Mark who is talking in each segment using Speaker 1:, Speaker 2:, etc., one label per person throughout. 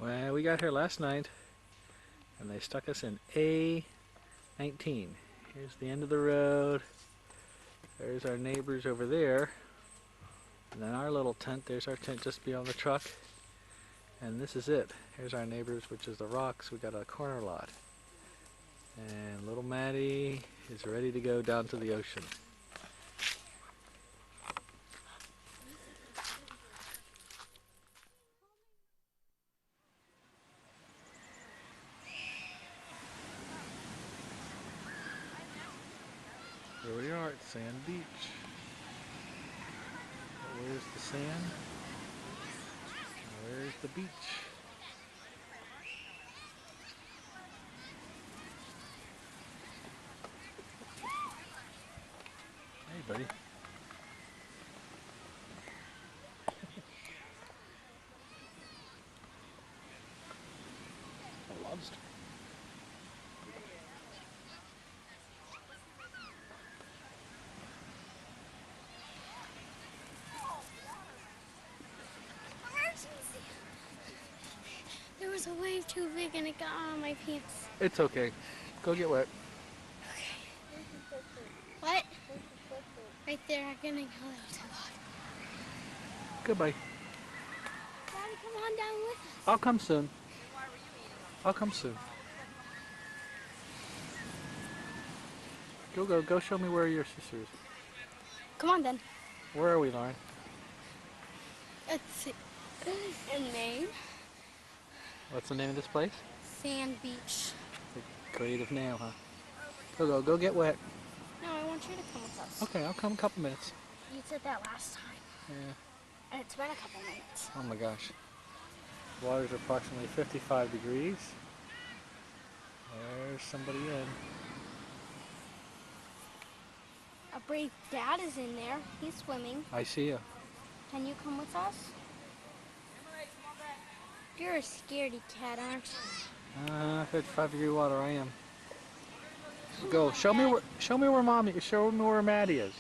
Speaker 1: Well, we got here last night, and they stuck us in A19. Here's the end of the road. There's our neighbors over there. And then our little tent, there's our tent just beyond the truck. And this is it. Here's our neighbors, which is the rocks. We got a corner lot. And little Maddie is ready to go down to the ocean. Here we are at Sand Beach. Where's the sand? Where's the beach? Hey, buddy. A lobster.
Speaker 2: There was a wave too big and it got on my pants.
Speaker 1: It's okay. Go get wet.
Speaker 2: Okay. What? Right there, I'm gonna go a little too long.
Speaker 1: Goodbye.
Speaker 2: Daddy, come on down with us.
Speaker 1: I'll come soon. I'll come soon. Go show me where your sister is.
Speaker 2: Come on then.
Speaker 1: Where are we, Lauren?
Speaker 2: It's in Maine.
Speaker 1: What's the name of this place?
Speaker 2: Sand Beach.
Speaker 1: It's a creative name, huh? Go get wet.
Speaker 2: No, I want you to come with us.
Speaker 1: Okay, I'll come a couple minutes.
Speaker 2: You said that last time.
Speaker 1: Yeah.
Speaker 2: And it's been a couple minutes.
Speaker 1: Oh my gosh. Water's approximately 55 degrees. There's somebody in.
Speaker 2: A brave dad is in there. He's swimming.
Speaker 1: I see you.
Speaker 2: Can you come with us? You're a scaredy cat, aren't you?
Speaker 1: 55-degree water, I am. Go. Show me where Mommy. Show me where Maddie is.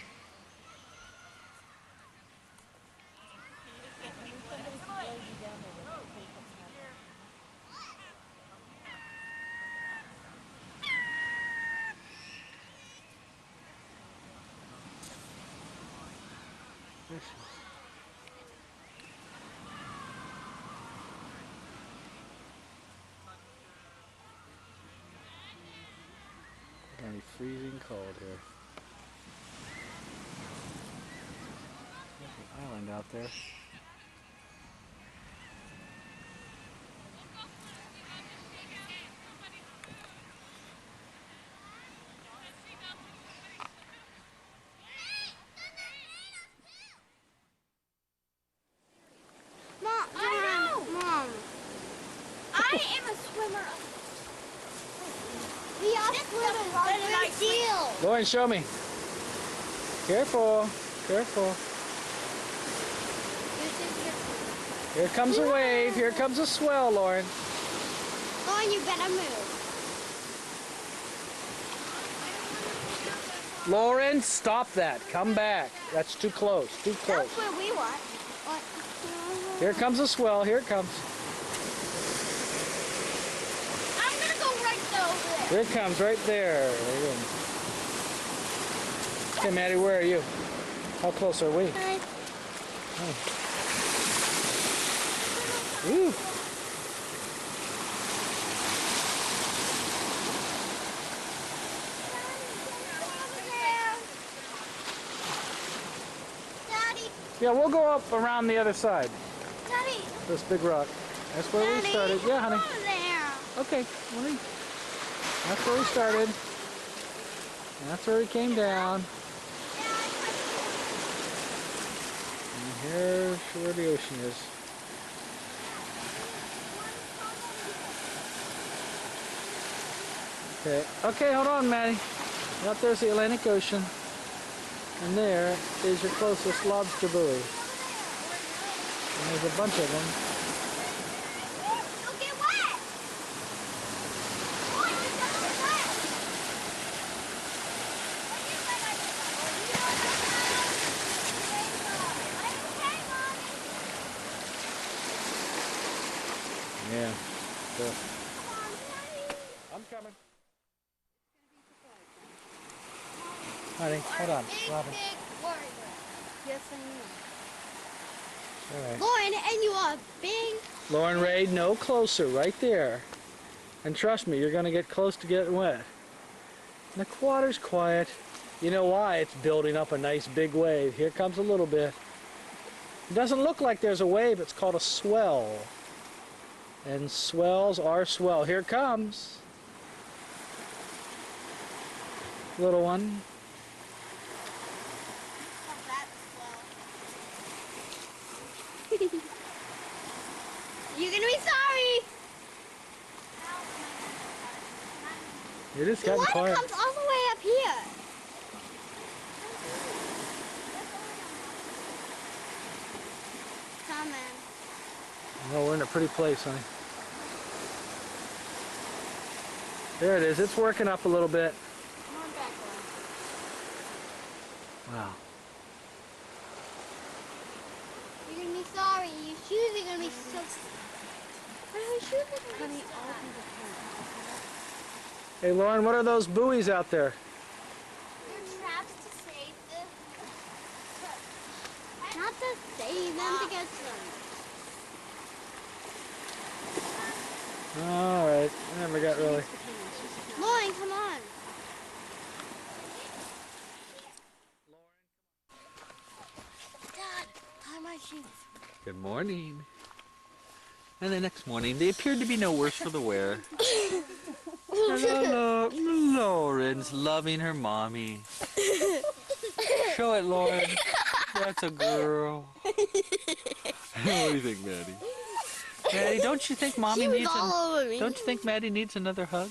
Speaker 1: There she is. It's gonna be freezing cold here. There's an island out there.
Speaker 2: Mom, Mom. I am a swimmer. We all swim a big deal.
Speaker 1: Lauren, show me. Careful. Careful. Here comes a wave. Here comes a swell, Lauren.
Speaker 2: Lauren, you better move.
Speaker 1: Lauren, stop that. Come back. That's too close. Too close.
Speaker 2: That's where we want.
Speaker 1: Here comes a swell. Here it comes.
Speaker 2: I'm gonna go right over there.
Speaker 1: Here it comes, right there. There you go. Okay, Maddie, where are you? How close are we?
Speaker 2: Hi.
Speaker 1: Oh. Ooh.
Speaker 2: Daddy,
Speaker 1: Yeah, we'll go up around the other side.
Speaker 2: Daddy.
Speaker 1: This big rock. That's where
Speaker 2: Daddy,
Speaker 1: we started. Yeah, honey.
Speaker 2: Over there.
Speaker 1: Okay, honey. That's where we started. And that's where we came down. And here's where the ocean is. Okay, hold on, Maddie. Out there's the Atlantic Ocean. And there is your closest lobster buoy. And there's a bunch of them.
Speaker 2: You'll get wet. Oh, you're gonna get wet.
Speaker 1: Yeah. So. I'm coming. Honey, hold on. Robin.
Speaker 2: Big Lauren. Yes, I know.
Speaker 1: All right.
Speaker 2: Lauren, and you are big.
Speaker 1: Lauren Ray, no closer, right there. And trust me, you're going to get close to getting wet. And the water's quiet. You know why? It's building up a nice big wave. Here comes a little bit. It doesn't look like there's a wave. It's called a swell. And swells are swell. Here it comes. Little one.
Speaker 2: Oh, that's swell. You're going to be sorry.
Speaker 1: It is
Speaker 2: The
Speaker 1: getting
Speaker 2: water
Speaker 1: quiet.
Speaker 2: comes all the way up here. Come on.
Speaker 1: Oh, we're in a pretty place, honey. There it is. It's working up a little bit.
Speaker 2: Come on back, Lauren.
Speaker 1: Wow.
Speaker 2: You're going to be sorry. Your shoes are going to be so... Her shoes are going to be so...
Speaker 1: Hey, Lauren, what are those buoys out there?
Speaker 2: They're traps to save them. Not to save them, to get them.
Speaker 1: All right. I never got really.
Speaker 2: Lauren, come on. Dad, tie my shoes.
Speaker 1: Good morning. And the next morning, they appeared to be no worse for the wear. Hello, Lauren's loving her mommy. Show it, Lauren. That's a girl. What do you think, Maddie? Maddie, don't you think mommy needs Don't you think Maddie needs another hug?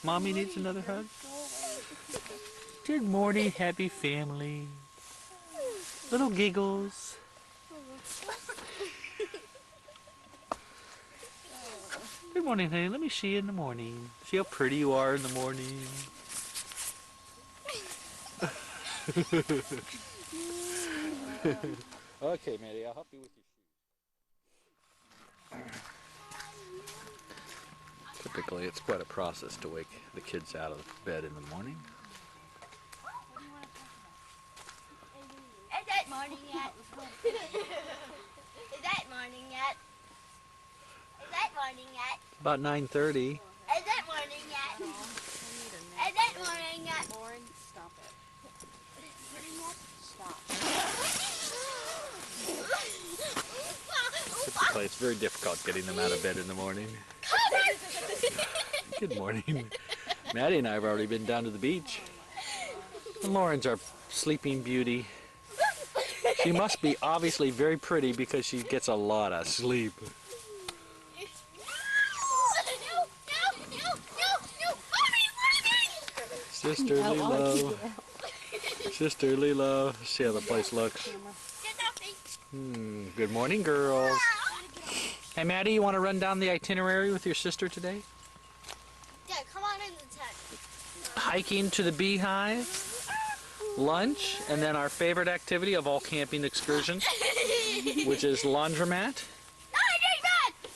Speaker 1: Mommy needs another hug? Good morning, happy family. Little giggles. Good morning, honey. Let me see you in the morning. See how pretty you are in the morning. Okay, Maddie, I'll help you with your shoes. Typically, it's quite a process to wake the kids out of bed in the morning.
Speaker 2: Is that morning yet? Is that morning yet? Is that morning yet?
Speaker 1: About 9:30.
Speaker 2: Is that morning yet? Is that morning yet?
Speaker 3: Lauren, stop it. Stop.
Speaker 1: Typically, it's very difficult getting them out of bed in the morning. Good morning. Maddie and I have already been down to the beach. And Lauren's our sleeping beauty. She must be obviously very pretty because she gets a lot of sleep. Sisterly love. Sisterly love. See how the place looks. Good morning, girls. Hey, Maddie, you want to run down the itinerary with your sister today?
Speaker 2: Yeah, come on in the tent.
Speaker 1: Hiking to the beehive, lunch, and then our favorite activity of all camping excursions, which is laundromat.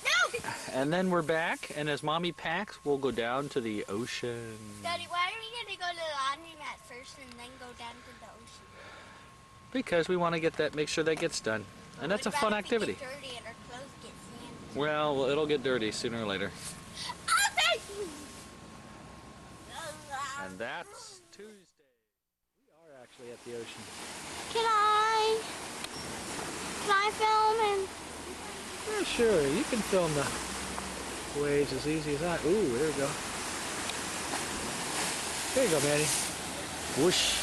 Speaker 2: No!
Speaker 1: And then we're back, and as Mommy packs, we'll go down to the ocean.
Speaker 2: Daddy, why are we going to go to the laundromat first and then go down to the ocean?
Speaker 1: Because we want to get that, make sure that gets done. And that's a fun activity.
Speaker 2: Get dirty and our clothes get sandy.
Speaker 1: Well, it'll get dirty sooner or later. And that's Tuesday. We are actually at the ocean.
Speaker 2: Can I film and...
Speaker 1: Yeah, sure, you can film the waves as easy as that. Ooh, there we go. There you go, Maddie. Whoosh.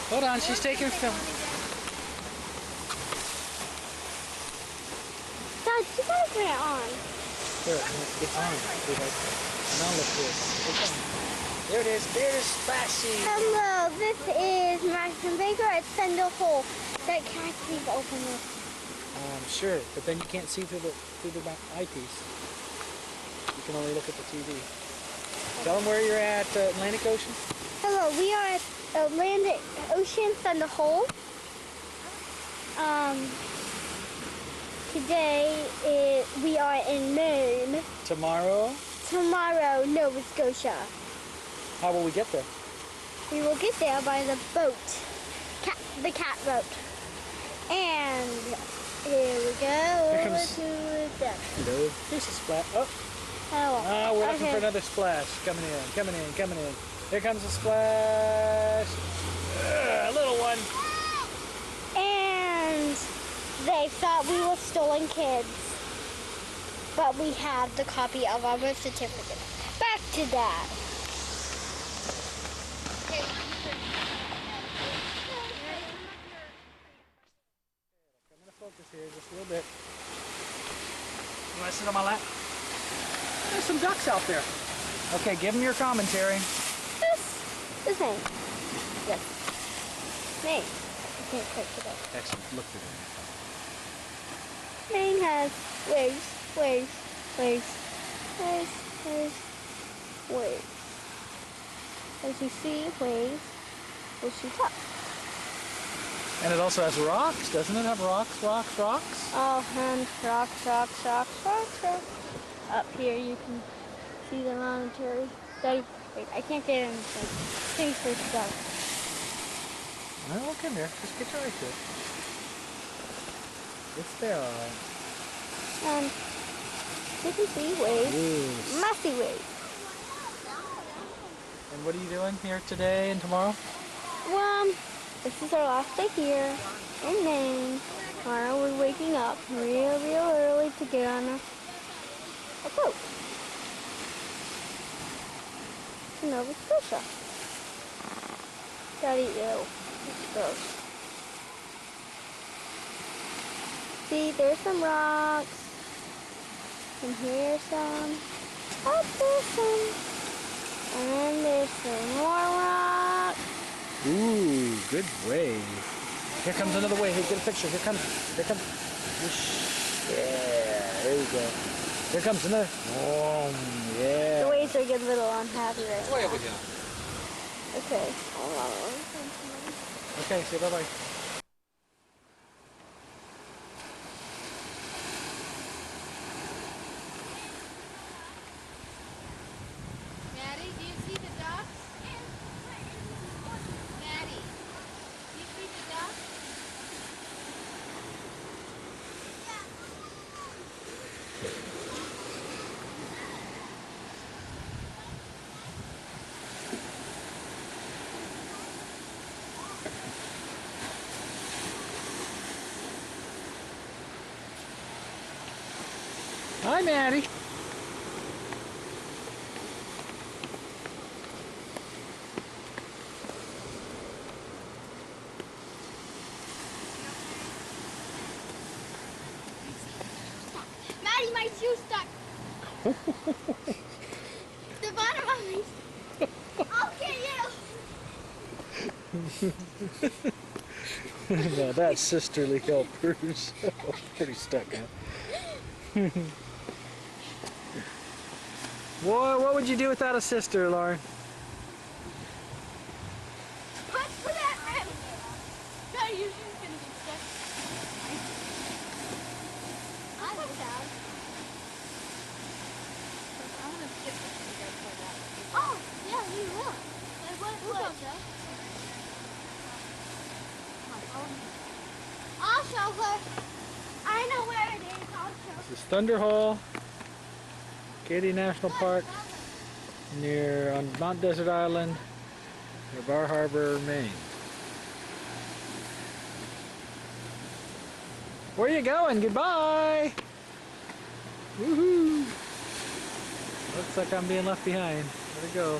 Speaker 1: Hold on, she's taking film.
Speaker 2: Dad, you gotta put it on.
Speaker 1: There, it's on. Now look here. It's on. There it is. There's Splashy.
Speaker 2: Hello, this is Maxim Baker at Sender Hole. That can't please open this.
Speaker 1: Sure, but then you can't see through the eyepiece. You can only look at the TV. Tell them where you're at, Atlantic Ocean.
Speaker 2: Hello, we are at Atlantic Ocean Thunder Hole. today we are in Maine.
Speaker 1: Tomorrow,
Speaker 2: Tomorrow, Nova Scotia.
Speaker 1: how will we get there?
Speaker 2: We will get there by the boat, the cat boat. And here we go
Speaker 1: Here
Speaker 2: over
Speaker 1: comes-
Speaker 2: to the deck.
Speaker 1: Hello. There's a splash. Oh, we're looking for another splash. Coming in, coming in, coming in. Here comes a splash. A little one.
Speaker 2: And they thought we were stolen kids. But we have the copy of our birth certificate. Back to Dad.
Speaker 1: I'm going to focus here just a little bit. You want to sit on my lap? There's some ducks out there. Okay, give them your commentary.
Speaker 2: This name. Yes. Name. I can't quite get it.
Speaker 1: Excellent. Look at
Speaker 2: Maine has waves, waves, waves, waves, waves, waves. As you see, waves will shoot up.
Speaker 1: And it also has rocks, doesn't it have rocks, rocks, rocks?
Speaker 2: Oh, and rocks, rocks, rocks, rocks, rocks. Up here you can see the monetary. Wait, I can't get anything. Things for stuff.
Speaker 1: No, come here. Just get your right to it. It's there, all right.
Speaker 2: And you can see waves,
Speaker 1: Yes.
Speaker 2: messy waves.
Speaker 1: And what are you doing here today and tomorrow?
Speaker 2: Well, this is our last day here in Maine. Tomorrow we're waking up real, real early to get on a boat to Nova Scotia. Daddy, ew. It's gross. See, there's some rocks. And here's some. Up there's some. And then there's some more rocks.
Speaker 1: Ooh, good wave. Here comes another wave. Hey, get a picture. Here comes. Whoosh. Yeah, there you go. Here comes another. Oh, yeah.
Speaker 2: The waves are getting a little unhappy right now.
Speaker 1: Way over here.
Speaker 2: Okay. Hold on.
Speaker 1: Okay, say bye-bye.
Speaker 3: Maddie, do you see the ducks? Maddie, do you see the ducks?
Speaker 1: Hi, Maddie.
Speaker 2: Maddie, my shoe's stuck. The bottom of my shoe. I'll get you.
Speaker 1: Now that's sisterly helpers. Pretty stuck, huh? Boy, what would you do without a sister, Lauren?
Speaker 2: Punch for that man.
Speaker 3: Maddie, your shoe's gonna get stuck.
Speaker 2: I'm down.
Speaker 3: I wanna skip this when you guys play that.
Speaker 2: Oh, yeah, you will. Like what?
Speaker 3: Who goes up?
Speaker 2: I'll show her. I know where it is. I'll show
Speaker 1: This is Thunder Hole, Katy National Park, near on Mount Desert Island, near Bar Harbor, Maine. Where you going? Goodbye! Woohoo! Looks like I'm being left behind. Where'd it go?